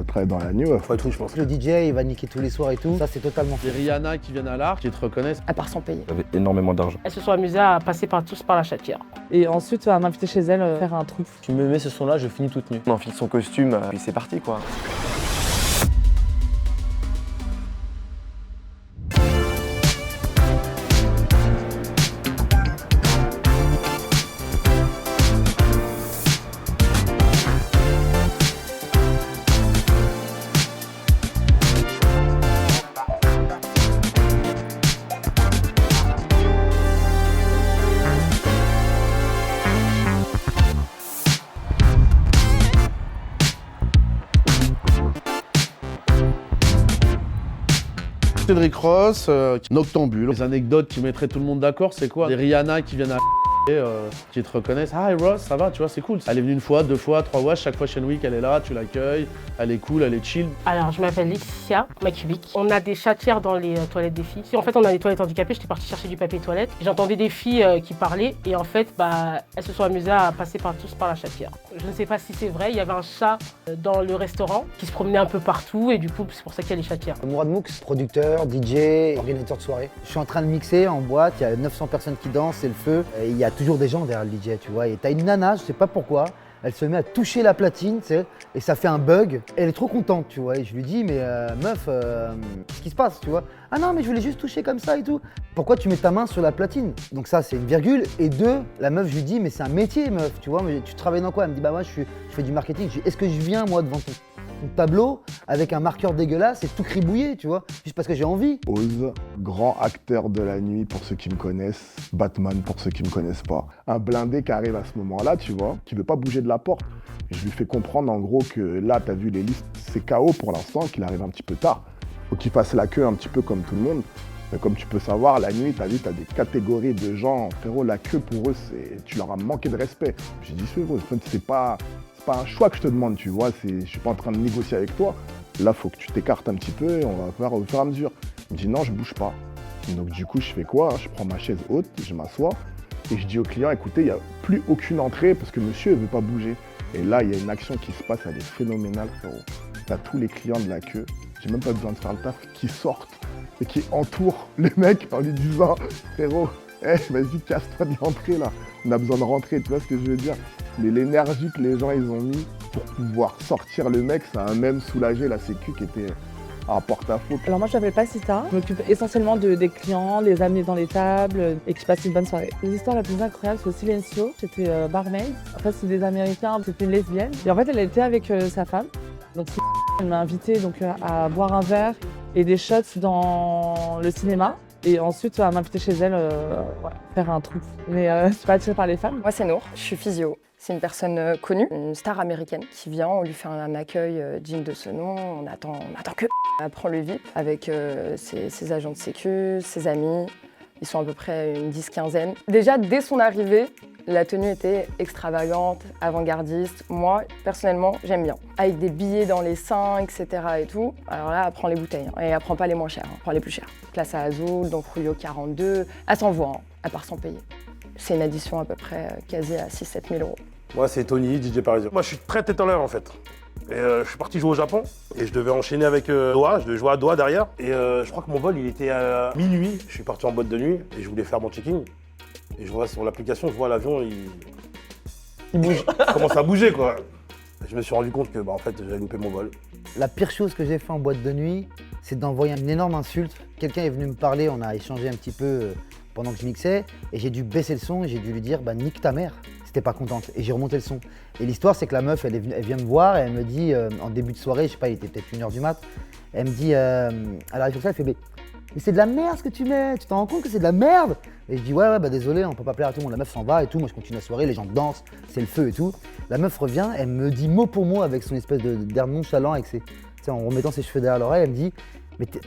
travailler dans la nuit, ouais. Faut être tout, je pense. Le DJ, il va niquer tous les soirs et tout. Ça, c'est totalement Des Rihanna qui viennent à l'art, qui te reconnaissent. À part sans payer. J'avais énormément d'argent. Elles se sont amusées à passer tous par la chatière. Et ensuite, à m'inviter chez elle, faire un truc. Tu me mets ce son-là, je finis toute nue. On enfile son costume, puis c'est parti quoi. Cédric Ross, Noctambule. Les anecdotes qui mettraient tout le monde d'accord, c'est quoi? Des Rihanna qui viennent à qui te reconnaissent. Ah, hey Ross, ça va, tu vois, c'est cool. Elle est venue une fois, deux fois, trois fois, chaque Fashion Week, elle est là, tu l'accueilles, elle est cool, elle est chill. Alors, je m'appelle Laetitia Makubik. On a des chatières dans les toilettes des filles. Si en fait on a des toilettes handicapées, j'étais partie chercher du papier toilette. J'entendais des filles qui parlaient et en fait, elles se sont amusées à passer tous par la chatière. Je ne sais pas si c'est vrai, il y avait un chat dans le restaurant qui se promenait un peu partout et du coup, c'est pour ça qu'il y a les chatières. Mourad Moux, producteur, DJ, organisateur de soirée. Je suis en train de mixer en boîte, il y a 900 personnes qui dansent, c'est le feu. Et il y a toujours des gens derrière le DJ, tu vois. Et t'as une nana, je sais pas pourquoi, elle se met à toucher la platine, tu sais, et ça fait un bug. Elle est trop contente, tu vois. Et je lui dis, mais meuf, qu'est-ce qui se passe, tu vois? Ah non, mais je voulais juste toucher comme ça et tout. Pourquoi tu mets ta main sur la platine? Donc ça, c'est une virgule. Et deux, la meuf, je lui dis, mais c'est un métier, meuf, tu vois. Mais tu travailles dans quoi? Elle me dit, bah moi, je fais du marketing. Je dis, est-ce que je viens, moi, devant ton tableau avec un marqueur dégueulasse et tout cribouillé, tu vois, juste parce que j'ai envie. Oz, grand acteur de la nuit pour ceux qui me connaissent, Batman pour ceux qui me connaissent pas. Un blindé qui arrive à ce moment-là, tu vois, qui veut pas bouger de la porte. Je lui fais comprendre en gros que là, t'as vu les listes, c'est KO pour l'instant, qu'il arrive un petit peu tard. Faut qu'il fasse la queue un petit peu comme tout le monde. Mais comme tu peux savoir, la nuit, t'as vu, t'as des catégories de gens. Frérot, la queue pour eux, tu leur as manqué de respect. J'ai dit, frérot, c'est pas un choix que je te demande, tu vois, je suis pas en train de négocier avec toi. Là, faut que tu t'écartes un petit peu et on va faire au fur et à mesure. Il me dit non, je bouge pas. Donc du coup, je fais quoi? Je prends ma chaise haute, je m'assois et je dis au client, écoutez, il n'y a plus aucune entrée parce que monsieur ne veut pas bouger. Et là, il y a une action qui se passe, elle est phénoménale, frérot. T'as tous les clients de la queue, j'ai même pas besoin de faire le taf, qui sortent et qui entourent le mec en lui disant, frérot, vas-y, casse-toi de l'entrée là. On a besoin de rentrer, tu vois ce que je veux dire? Mais l'énergie que les gens ils ont mis pour pouvoir sortir le mec, ça a même soulagé la sécu qui était en porte-à-faux. Alors moi, je m'appelle Passita. Je m'occupe essentiellement des clients, les amener dans les tables et que je passe une bonne soirée. L'histoire la plus incroyable, c'est au Silencio. J'étais barmaid. En fait, c'est des Américains, c'était une lesbienne. Et en fait, elle était avec sa femme. Donc, elle m'a invité à boire un verre et des shots dans le cinéma. Et ensuite, à m'inviter chez elle, faire un truc. Mais je suis pas attirée par les femmes. Moi, c'est Nour, je suis physio. C'est une personne connue, une star américaine qui vient, on lui fait un accueil digne de ce nom, on attend que elle prend le VIP avec ses agents de sécu, ses amis. Ils sont à peu près une 10-15aine. Déjà, dès son arrivée, la tenue était extravagante, avant-gardiste. Moi, personnellement, j'aime bien. Avec des billets dans les seins, etc. et tout. Alors là, elle prend les bouteilles. Hein. Et elle prend pas les moins chères, elle prend les plus chères. Place à Azul, donc Julio 42. Elle s'envoie, hein. Elle part sans payer. C'est une addition à peu près quasi à 6-7 000 euros. Moi, c'est Tony, DJ parisien. Moi, je suis très tête en l'air en fait. Et je suis parti jouer au Japon et je devais enchaîner avec Doha, je devais jouer à Doha derrière. Et je crois que mon vol, il était à minuit. Je suis parti en boîte de nuit et je voulais faire mon check-in. Et je vois sur l'application, je vois l'avion, il bouge. Il commence à bouger quoi. Et je me suis rendu compte que en fait, j'avais loupé mon vol. La pire chose que j'ai fait en boîte de nuit, c'est d'envoyer une énorme insulte. Quelqu'un est venu me parler, on a échangé un petit peu pendant que je mixais et j'ai dû baisser le son et j'ai dû lui dire nique ta mère. C'était pas contente et j'ai remonté le son. Et l'histoire c'est que la meuf elle vient me voir et elle me dit en début de soirée, je sais pas, il était peut-être 1h du mat, elle me dit, elle arrive comme ça, elle fait mais c'est de la merde ce que tu mets, tu t'en rends compte que c'est de la merde? Et je dis ouais bah désolé, on peut pas plaire à tout le monde. La meuf s'en va et tout, moi je continue la soirée, les gens dansent, c'est le feu et tout. La meuf revient, elle me dit mot pour mot avec son espèce d'air nonchalant, avec en remettant ses cheveux derrière l'oreille, elle me dit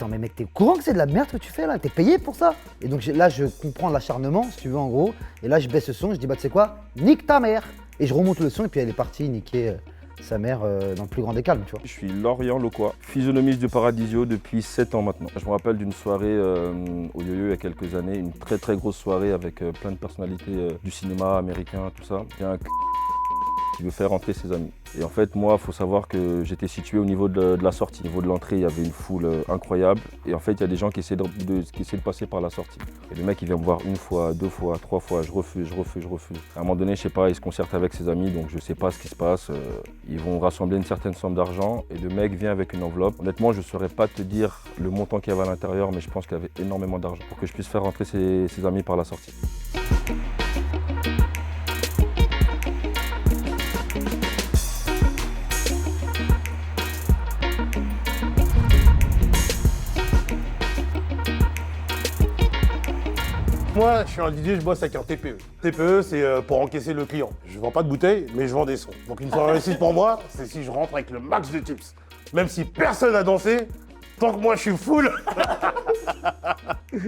mais mec, t'es au courant que c'est de la merde que tu fais là? T'es payé pour ça? Et donc là, je comprends l'acharnement, si tu veux, en gros. Et là, je baisse le son, je dis bah tu sais quoi? Nique ta mère! Et je remonte le son et puis elle est partie niquer sa mère dans le plus grand des calmes, tu vois. Je suis Lorient Loquois, physionomiste du Paradisio depuis 7 ans maintenant. Je me rappelle d'une soirée au Yo-Yo il y a quelques années, une très très grosse soirée avec plein de personnalités du cinéma américain, tout ça. Il y a un il veut faire rentrer ses amis. Et en fait, moi, il faut savoir que j'étais situé au niveau de la sortie. Au niveau de l'entrée, il y avait une foule incroyable. Et en fait, il y a des gens qui essaient de passer par la sortie. Et le mec, il vient me voir une fois, deux fois, trois fois, je refuse. À un moment donné, je sais pas, il se concerte avec ses amis, donc je sais pas ce qui se passe. Ils vont rassembler une certaine somme d'argent et le mec vient avec une enveloppe. Honnêtement, je ne saurais pas te dire le montant qu'il y avait à l'intérieur, mais je pense qu'il y avait énormément d'argent pour que je puisse faire rentrer ses amis par la sortie. Moi, je suis un DJ, je bosse avec un TPE. TPE, c'est pour encaisser le client. Je vends pas de bouteilles, mais je vends des sons. Donc une soirée réussite pour moi, c'est si je rentre avec le max de tips. Même si personne n'a dansé, tant que moi je suis full,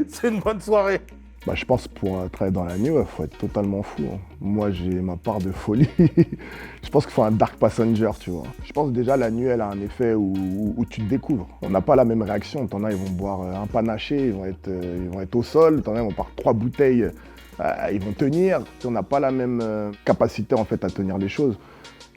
c'est une bonne soirée. Bah, je pense pour travailler dans la nuit, il faut être totalement fou. Hein. Moi, j'ai ma part de folie. Je pense qu'il faut un dark passenger, tu vois. Je pense déjà la nuit, elle a un effet où tu te découvres. On n'a pas la même réaction. T'en as, ils vont boire un panaché, ils vont être au sol. T'en as, ils vont boire 3 bouteilles, ils vont tenir. On n'a pas la même capacité en fait à tenir les choses.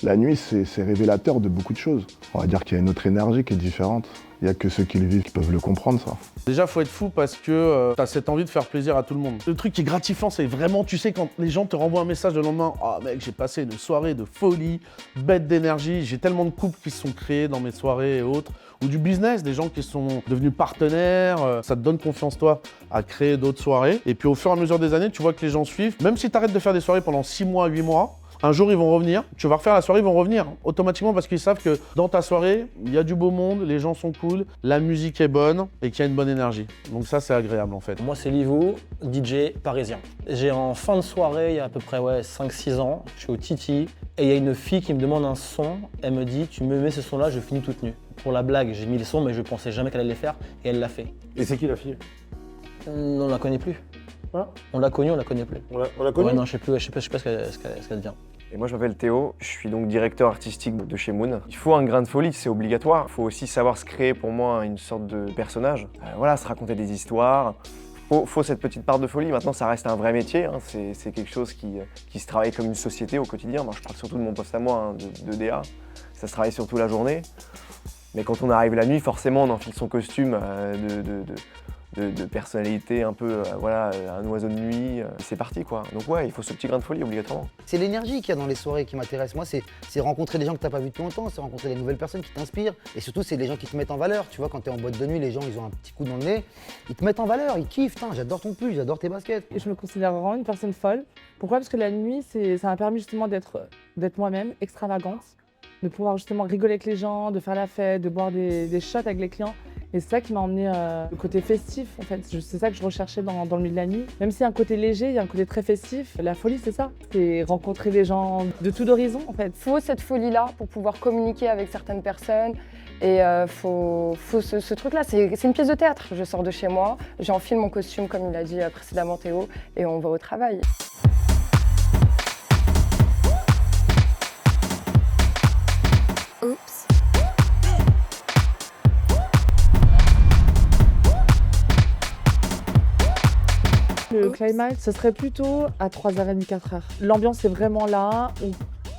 La nuit, c'est révélateur de beaucoup de choses. On va dire qu'il y a une autre énergie qui est différente. Il n'y a que ceux qui le vivent qui peuvent le comprendre, ça. Déjà, faut être fou parce que t'as cette envie de faire plaisir à tout le monde. Le truc qui est gratifiant, c'est vraiment, tu sais, quand les gens te renvoient un message le lendemain, « Ah mec, j'ai passé une soirée de folie, bête d'énergie, j'ai tellement de couples qui se sont créés dans mes soirées et autres. » Ou du business, des gens qui sont devenus partenaires, ça te donne confiance, toi, à créer d'autres soirées. Et puis au fur et à mesure des années, tu vois que les gens suivent. Même si t'arrêtes de faire des soirées pendant 6 mois, 8 mois, un jour, ils vont revenir, tu vas refaire la soirée, ils vont revenir automatiquement parce qu'ils savent que dans ta soirée, il y a du beau monde, les gens sont cool, la musique est bonne et qu'il y a une bonne énergie. Donc ça, c'est agréable en fait. Moi, c'est Livo, DJ parisien. J'ai en fin de soirée, il y a à peu près 5-6 ans, je suis au Titi et il y a une fille qui me demande un son. Elle me dit, tu me mets ce son-là, je finis toute nue. Pour la blague, j'ai mis le son, mais je pensais jamais qu'elle allait le faire et elle l'a fait. Et c'est qui la fille? On la connaît plus. Hein? On l'a connue, on la connaît plus. On la connaît? Ouais, non, je sais pas ce qu'elle devient. Et moi je m'appelle Théo, je suis donc directeur artistique de chez Moon. Il faut un grain de folie, c'est obligatoire. Il faut aussi savoir se créer pour moi une sorte de personnage. Voilà, se raconter des histoires. Faut cette petite part de folie. Maintenant ça reste un vrai métier, hein. C'est quelque chose qui se travaille comme une société au quotidien. Moi, je parle surtout de mon poste à moi, hein, de DA. Ça se travaille surtout la journée. Mais quand on arrive la nuit, forcément on enfile son costume de personnalité un peu, voilà, un oiseau de nuit, c'est parti quoi. Donc ouais, il faut ce petit grain de folie obligatoirement. C'est l'énergie qu'il y a dans les soirées qui m'intéresse. Moi, c'est rencontrer des gens que t'as pas vus depuis longtemps, c'est rencontrer des nouvelles personnes qui t'inspirent. Et surtout, c'est les gens qui te mettent en valeur. Tu vois, quand t'es en boîte de nuit, les gens, ils ont un petit coup dans le nez. Ils te mettent en valeur, ils kiffent. J'adore ton pull, j'adore tes baskets. Et je me considère vraiment une personne folle. Pourquoi? Parce que la nuit, ça m'a permis justement d'être moi-même, extravagante, de pouvoir justement rigoler avec les gens, de faire la fête, de boire des shots avec les clients. Et c'est ça qui m'a emmené le côté festif, en fait. C'est ça que je recherchais dans le milieu de la nuit. Même s'il y a un côté léger, il y a un côté très festif. La folie, c'est ça. C'est rencontrer des gens de tout d'horizon, en fait. Il faut cette folie-là pour pouvoir communiquer avec certaines personnes. Et faut ce truc-là, c'est une pièce de théâtre. Je sors de chez moi, j'enfile mon costume, comme il a dit précédemment Théo, et on va au travail. Oups. Le climax, ce serait plutôt à 3h30, 4h. L'ambiance est vraiment là, où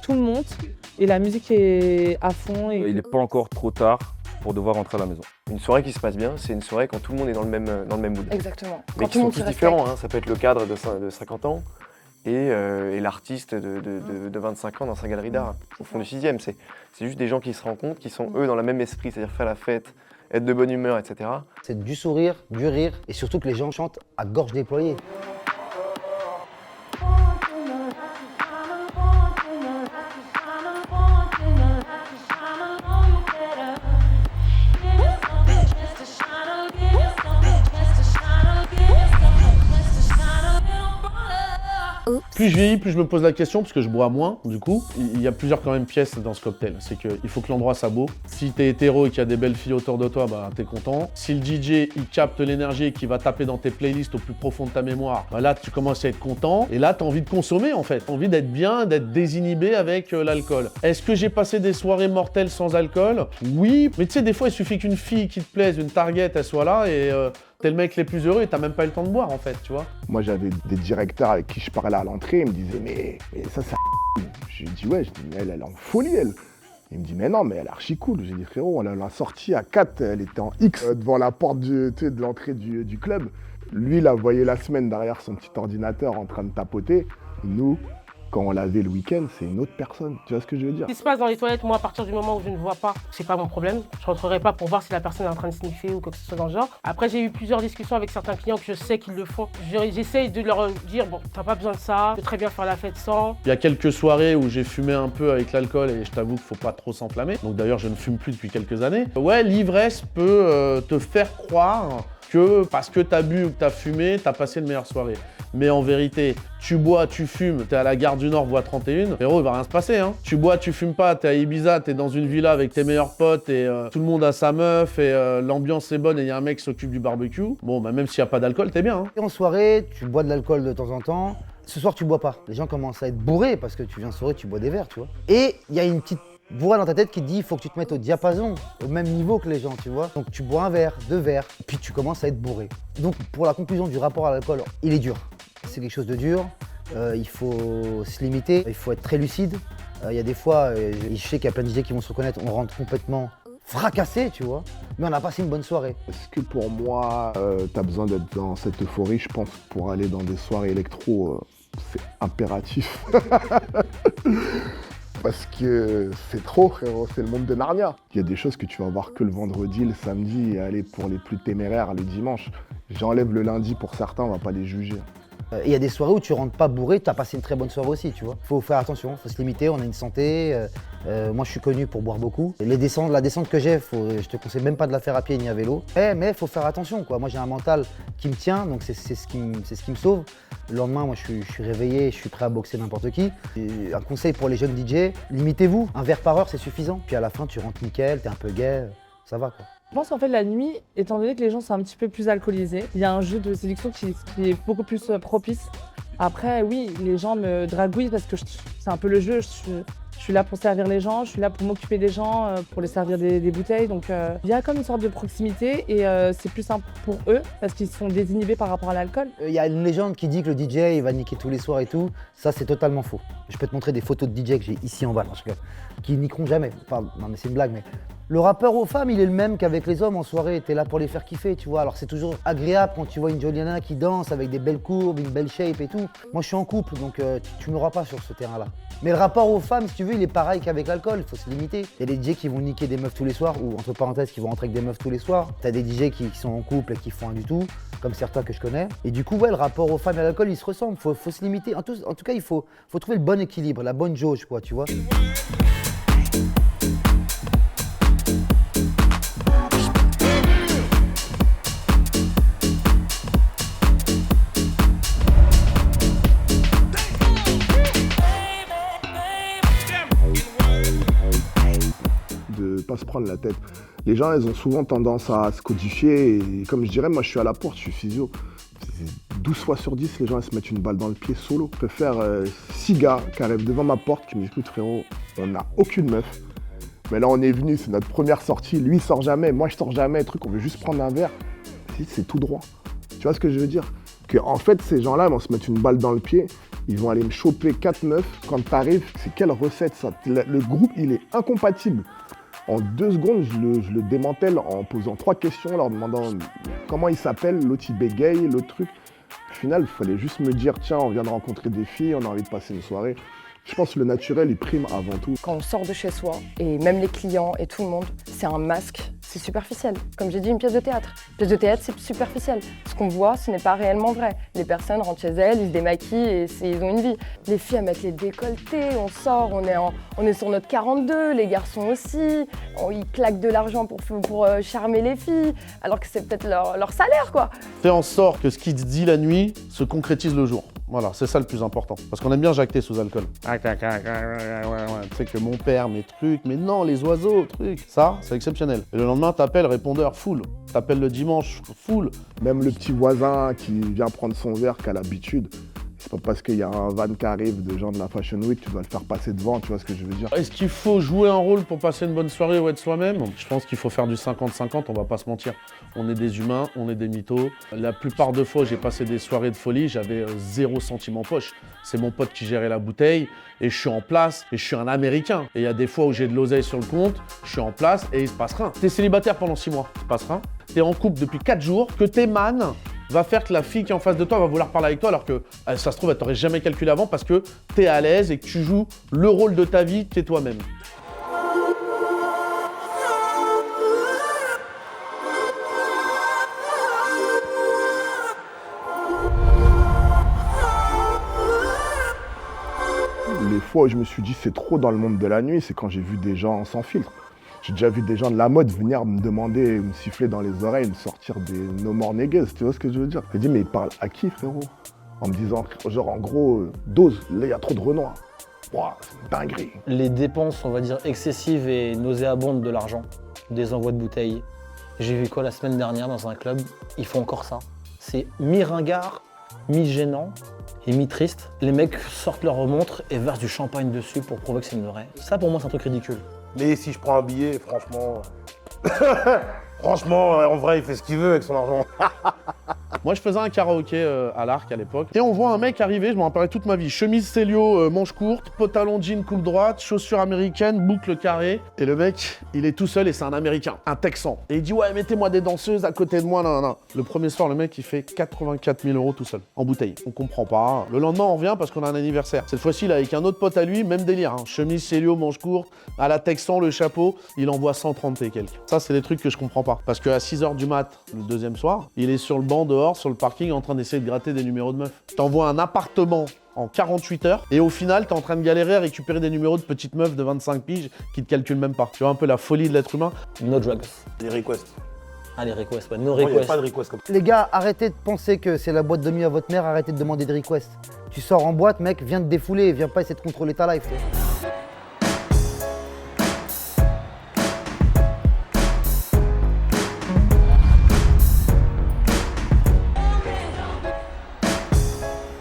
tout le monte et la musique est à fond. Et... Il n'est pas encore trop tard pour devoir rentrer à la maison. Une soirée qui se passe bien, c'est une soirée quand tout le monde est dans le même mood. Exactement. Mais Quand qui tout le sont monde tous se différents, respecte. hein. Ça peut être le cadre de 50 ans et l'artiste de 25 ans dans sa galerie d'art, au fond du 6e. C'est juste des gens qui se rencontrent, qui sont eux dans le même esprit, c'est-à-dire faire la fête, être de bonne humeur, etc. C'est du sourire, du rire et surtout que les gens chantent à gorge déployée. Plus je vieillis, plus je me pose la question, parce que je bois moins, du coup. Il y a plusieurs quand même pièces dans ce cocktail. C'est qu'il faut que l'endroit soit beau. Si t'es hétéro et qu'il y a des belles filles autour de toi, bah t'es content. Si le DJ, il capte l'énergie et qu'il va taper dans tes playlists au plus profond de ta mémoire, bah là, tu commences à être content. Et là, t'as envie de consommer, en fait. T'as envie d'être bien, d'être désinhibé avec l'alcool. Est-ce que j'ai passé des soirées mortelles sans alcool? Oui. Mais tu sais, des fois, il suffit qu'une fille qui te plaise, une target, elle soit là et... t'es le mec les plus heureux et t'as même pas eu le temps de boire en fait, tu vois. Moi j'avais des directeurs avec qui je parlais à l'entrée, ils me disaient mais ça Je lui dis ouais, elle est en folie elle. Il me dit mais non, mais elle est archi cool. J'ai dit frérot, on l'a sortie à 4, elle était en X devant la porte de l'entrée du club. Lui, il la voyait la semaine derrière son petit ordinateur en train de tapoter. Nous, quand on l'avait le week-end, c'est une autre personne. Tu vois ce que je veux dire? Ce qui se passe dans les toilettes, moi, à partir du moment où je ne vois pas, c'est pas mon problème. Je rentrerai pas pour voir si la personne est en train de sniffer ou quoi que ce soit dans le genre. Après, j'ai eu plusieurs discussions avec certains clients que je sais qu'ils le font. J'essaye de leur dire, bon, t'as pas besoin de ça, tu peux très bien faire la fête sans. Il y a quelques soirées où j'ai fumé un peu avec l'alcool et je t'avoue qu'il faut pas trop s'enflammer. Donc d'ailleurs, je ne fume plus depuis quelques années. Ouais, l'ivresse peut te faire croire que parce que t'as bu ou que t'as fumé, t'as passé une meilleure soirée. Mais en vérité, tu bois, tu fumes, t'es à la gare du Nord, voie 31, frérot, il va rien se passer, hein. Tu bois, tu fumes pas, t'es à Ibiza, t'es dans une villa avec tes meilleurs potes et tout le monde a sa meuf et l'ambiance est bonne et il y a un mec qui s'occupe du barbecue. Bon, bah même s'il n'y a pas d'alcool, t'es bien, hein. En soirée, tu bois de l'alcool de temps en temps. Ce soir, tu bois pas. Les gens commencent à être bourrés parce que tu viens soirée, tu bois des verres, tu vois. Et il y a une petite voix dans ta tête qui te dit il faut que tu te mettes au diapason, au même niveau que les gens, tu vois. Donc tu bois un verre, 2 verres, puis tu commences à être bourré. Donc pour la conclusion du rapport à l'alcool, il est dur. C'est quelque chose de dur, il faut se limiter, il faut être très lucide. Il y a des fois, je sais qu'il y a plein de DJ qui vont se reconnaître, on rentre complètement fracassé, tu vois, mais on a passé une bonne soirée. Est-ce que pour moi, t'as besoin d'être dans cette euphorie? Je pense que pour aller dans des soirées électro, c'est impératif. Parce que c'est trop, frérot, c'est le monde de Narnia. Il y a des choses que tu vas voir que le vendredi, le samedi, et aller pour les plus téméraires le dimanche. J'enlève le lundi pour certains, on va pas les juger. Il y a des soirées où tu rentres pas bourré, tu as passé une très bonne soirée aussi, tu vois. Faut faire attention, faut se limiter, on a une santé. Moi, je suis connu pour boire beaucoup. La descente que j'ai, je te conseille même pas de la faire à pied ni à vélo. Mais faut faire attention, quoi. Moi, j'ai un mental qui me tient, donc c'est ce qui me sauve. Le lendemain, moi, je suis réveillé, je suis prêt à boxer n'importe qui. Et un conseil pour les jeunes DJ, limitez-vous. Un verre par heure, c'est suffisant. Puis à la fin, tu rentres nickel, t'es un peu gai, ça va, quoi. Je pense qu'en fait, la nuit, étant donné que les gens sont un petit peu plus alcoolisés, il y a un jeu de séduction qui est beaucoup plus propice. Après, oui, les gens me dragouillent parce que c'est un peu le jeu. Je suis là pour servir les gens, je suis là pour m'occuper des gens, pour les servir des bouteilles. Donc, il y a comme une sorte de proximité et c'est plus simple pour eux parce qu'ils sont désinhibés par rapport à l'alcool. Il y a une légende qui dit que le DJ, il va niquer tous les soirs et tout. Ça, c'est totalement faux. Je peux te montrer des photos de DJ que j'ai ici en bas, qui niqueront jamais. Enfin, non, mais c'est une blague, mais... Le rapport aux femmes, il est le même qu'avec les hommes en soirée. T'es là pour les faire kiffer, tu vois. Alors c'est toujours agréable quand tu vois une jolie nana qui danse avec des belles courbes, une belle shape et tout. Moi, je suis en couple, donc tu m'auras pas sur ce terrain-là. Mais le rapport aux femmes, si tu veux, il est pareil qu'avec l'alcool. Il faut se limiter. Il y a des DJ qui vont niquer des meufs tous les soirs, ou entre parenthèses, qui vont rentrer avec des meufs tous les soirs. T'as des DJ qui sont en couple et qui font rien du tout, comme certains que je connais. Et du coup, ouais, le rapport aux femmes et à l'alcool, il se ressemble. Faut se limiter. En tout cas, il faut trouver le bon équilibre, la bonne jauge, quoi, tu vois. Pas se prendre la tête. Les gens, ils ont souvent tendance à se codifier et comme je dirais, moi je suis à la porte, je suis physio. 12 fois sur 10, les gens ils se mettent une balle dans le pied solo. Je peux faire 6 gars qui arrivent devant ma porte qui me disent écoute frérot, on n'a aucune meuf. Mais là on est venu, c'est notre première sortie, lui il sort jamais, moi je sors jamais, truc, on veut juste prendre un verre. C'est tout droit. Tu vois ce que je veux dire? Que en fait ces gens-là ils vont se mettre une balle dans le pied, ils vont aller me choper 4 meufs. Quand t'arrives, c'est quelle recette ça? Le groupe il est incompatible. En 2 secondes, je le démantèle en posant 3 questions, en leur demandant comment il s'appelle, l'autre il bégaye, l'autre truc. Au final, il fallait juste me dire tiens, on vient de rencontrer des filles, on a envie de passer une soirée. Je pense que le naturel, il prime avant tout. Quand on sort de chez soi, et même les clients et tout le monde, c'est un masque, c'est superficiel. Comme j'ai dit, une pièce de théâtre. Une pièce de théâtre, c'est superficiel. Ce qu'on voit, ce n'est pas réellement vrai. Les personnes rentrent chez elles, ils se démaquillent et ils ont une vie. Les filles, elles mettent les décolletés, on sort, on est sur notre 42, les garçons aussi. Ils claquent de l'argent pour charmer les filles, alors que c'est peut-être leur salaire, quoi. Fais en sorte que ce qui te dit la nuit se concrétise le jour. Voilà, c'est ça le plus important. Parce qu'on aime bien jacter sous alcool. Tu sais que mon père, mes trucs, mais non, les oiseaux, trucs. Ça, c'est exceptionnel. Et le lendemain, t'appelles répondeur full. T'appelles le dimanche full. Même le petit voisin qui vient prendre son verre, qui a l'habitude, C'est pas parce qu'il y a un van qui arrive de gens de la Fashion Week, tu dois le faire passer devant, tu vois ce que je veux dire. Est-ce qu'il faut jouer un rôle pour passer une bonne soirée ou être soi-même? Je pense qu'il faut faire du 50-50, on va pas se mentir. On est des humains, on est des mythos. La plupart de fois, j'ai passé des soirées de folie, j'avais 0 centime en poche. C'est mon pote qui gérait la bouteille et je suis en place et je suis un Américain. Et il y a des fois où j'ai de l'oseille sur le compte, je suis en place et il se passe rien. T'es célibataire pendant 6 mois, il se passe rien. T'es en couple depuis 4 jours, que t'es man va faire que la fille qui est en face de toi va vouloir parler avec toi alors que ça se trouve, elle t'aurait jamais calculé avant parce que t'es à l'aise et que tu joues le rôle de ta vie, t'es toi-même. Les fois où je me suis dit c'est trop dans le monde de la nuit, c'est quand j'ai vu des gens sans filtre. J'ai déjà vu des gens de la mode venir me demander, me siffler dans les oreilles, me sortir des No More Niggas, tu vois ce que je veux dire? J'ai dit mais il parle à qui frérot? En me disant genre en gros, dose, là il y a trop de Renoir. Ouah, c'est une dinguerie. Les dépenses, on va dire, excessives et nauséabondes de l'argent, des envois de bouteilles. J'ai vu quoi la semaine dernière dans un club, ils font encore ça. C'est mi-ringard, mi-gênant et mi-triste. Les mecs sortent leur montre et versent du champagne dessus pour prouver que c'est une vraie. Ça pour moi c'est un truc ridicule. Mais si je prends un billet, franchement... franchement, en vrai, il fait ce qu'il veut avec son argent. Moi, je faisais un karaoké à l'Arc à l'époque. Et on voit un mec arriver, je m'en rappellerai toute ma vie. Chemise Célio, manche courte, pantalon jean coule droite, chaussures américaines, boucle carrée. Et le mec, il est tout seul et c'est un Américain, un Texan. Et il dit ouais, mettez-moi des danseuses à côté de moi, non. Le premier soir, le mec, il fait 84 000 € tout seul, en bouteille. On comprend pas. Le lendemain, on revient parce qu'on a un anniversaire. Cette fois-ci, il est avec un autre pote à lui, même délire. Hein. Chemise Célio, manche courte, à la Texan, le chapeau, il envoie 130 et quelques. Ça, c'est des trucs que je comprends pas. Parce qu'à 6h du mat, le deuxième soir, il est sur le banc dehors, sur le parking, en train d'essayer de gratter des numéros de meufs. T'envoies un appartement en 48 heures et au final, t'es en train de galérer à récupérer des numéros de petites meufs de 25 piges qui te calculent même pas. Tu vois un peu la folie de l'être humain. No drugs. Les requests. Ah, les requests, ouais, no Il n'y a requests. pas de request comme ça. Les gars, arrêtez de penser que c'est la boîte de nuit à votre mère, arrêtez de demander des requests. Tu sors en boîte, mec, viens te défouler, viens pas essayer de contrôler ta life.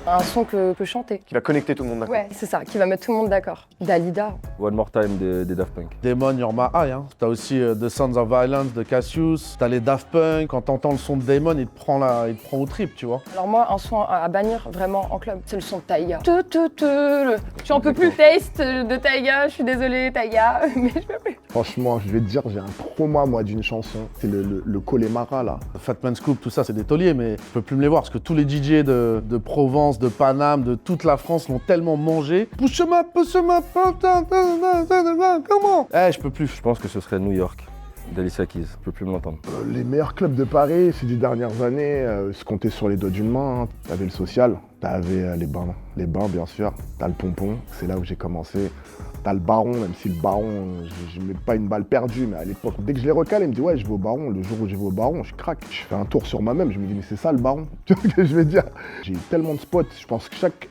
Un son que peut chanter. Qui va connecter tout le monde d'accord. Ouais, c'est ça, qui va mettre tout le monde d'accord. Dalida. One More Time des Daft Punk. Damon, You're My Eye. Hein. T'as aussi The Sounds of Violence de Cassius. T'as les Daft Punk. Quand t'entends le son de Damon, il te prend au trip, tu vois. Alors moi, un son à bannir vraiment en club, c'est le son de Taiga. Je en peux plus. Taste de Taiga, je suis désolée Taiga, mais je peux plus. Franchement, je vais te dire, j'ai un trauma moi d'une chanson. C'est le Colemara là. Fatman Scoop, tout ça, c'est des tauliers, mais je peux plus me les voir parce que tous les DJ de Provence, de Paname, de toute la France l'ont tellement mangé. Pousse-moi, comment? Je peux plus. Je pense que ce serait New York, d'Alicia Keys. Je peux plus me l'entendre. Les meilleurs clubs de Paris ces 10 dernières années se comptaient sur les doigts d'une main. Hein. T'avais le social, t'avais les bains bien sûr, t'as le pompon, c'est là où j'ai commencé. T'as le baron, même si le baron, je mets pas une balle perdue, mais à l'époque, dès que je les recale, il me dit ouais, je vais au baron. Le jour où je vais au baron, je craque. Je fais un tour sur moi-même, je me dis mais c'est ça le baron. Tu vois ce que je veux dire? J'ai eu tellement de spots, je pense que chaque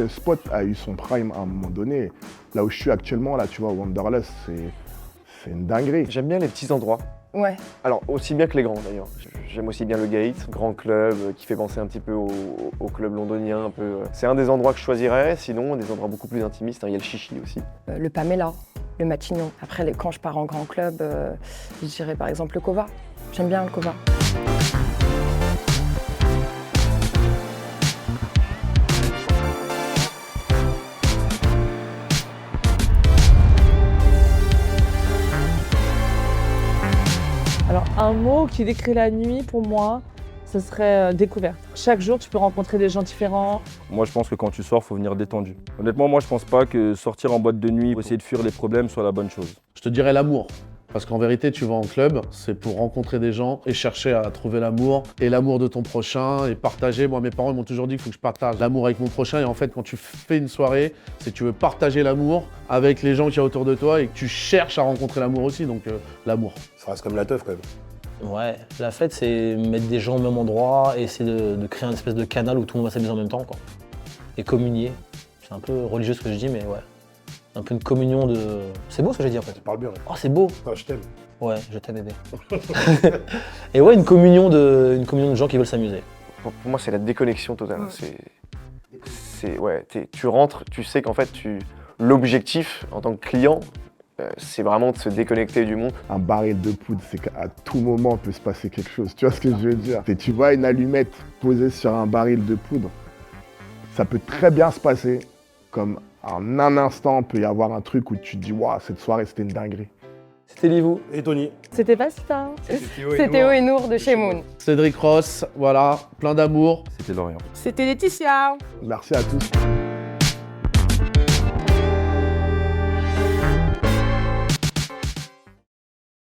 spot a eu son prime à un moment donné. Là où je suis actuellement, là, tu vois, Wanderlust, c'est une dinguerie. J'aime bien les petits endroits. Ouais. Alors, aussi bien que les grands d'ailleurs. J'aime aussi bien le Gate, grand club qui fait penser un petit peu au club londonien. Un peu. C'est un des endroits que je choisirais, sinon des endroits beaucoup plus intimistes. Hein. Il y a le Chichi aussi. Le Pamela, le Matignon. Après, quand je pars en grand club, je dirais par exemple le Cova. J'aime bien le Cova. Alors, un mot qui décrit la nuit pour moi, ce serait découverte. Chaque jour, tu peux rencontrer des gens différents. Moi, je pense que quand tu sors, faut venir détendu. Honnêtement, moi, je pense pas que sortir en boîte de nuit, essayer de fuir les problèmes, soit la bonne chose. Je te dirais l'amour. Parce qu'en vérité, tu vas en club, c'est pour rencontrer des gens et chercher à trouver l'amour et l'amour de ton prochain et partager. Moi, mes parents ils m'ont toujours dit qu'il faut que je partage l'amour avec mon prochain. Et en fait, quand tu fais une soirée, c'est que tu veux partager l'amour avec les gens qui y a autour de toi et que tu cherches à rencontrer l'amour aussi. Donc, l'amour. Ça reste comme la teuf quand même. Ouais, la fête, c'est mettre des gens au même endroit et essayer de créer une espèce de canal où tout le monde va s'amuser en même temps, quoi. Et communier. C'est un peu religieux ce que je dis, mais ouais. Un peu une communion de... C'est beau ce que j'ai dit en fait. Tu parles bien. Ouais. Oh, c'est beau. Ah, je t'aime. Ouais, je t'aime bébé. Et ouais, une communion de gens qui veulent s'amuser. Pour moi, c'est la déconnexion totale. tu rentres, tu sais qu'en fait, l'objectif en tant que client, c'est vraiment de se déconnecter du monde. Un baril de poudre, c'est qu'à tout moment peut se passer quelque chose. Tu vois ce que je veux dire? Tu vois une allumette posée sur un baril de poudre, ça peut très bien se passer, comme en un instant, peut y avoir un truc où tu te dis « Waouh, cette soirée, c'était une dinguerie ». C'était Livou. Et Tony. C'était pas ça. C'est Théo et Nour de chez Moon. Cédric Ross, voilà, plein d'amour. C'était Lorient. C'était Laetitia. Merci à tous.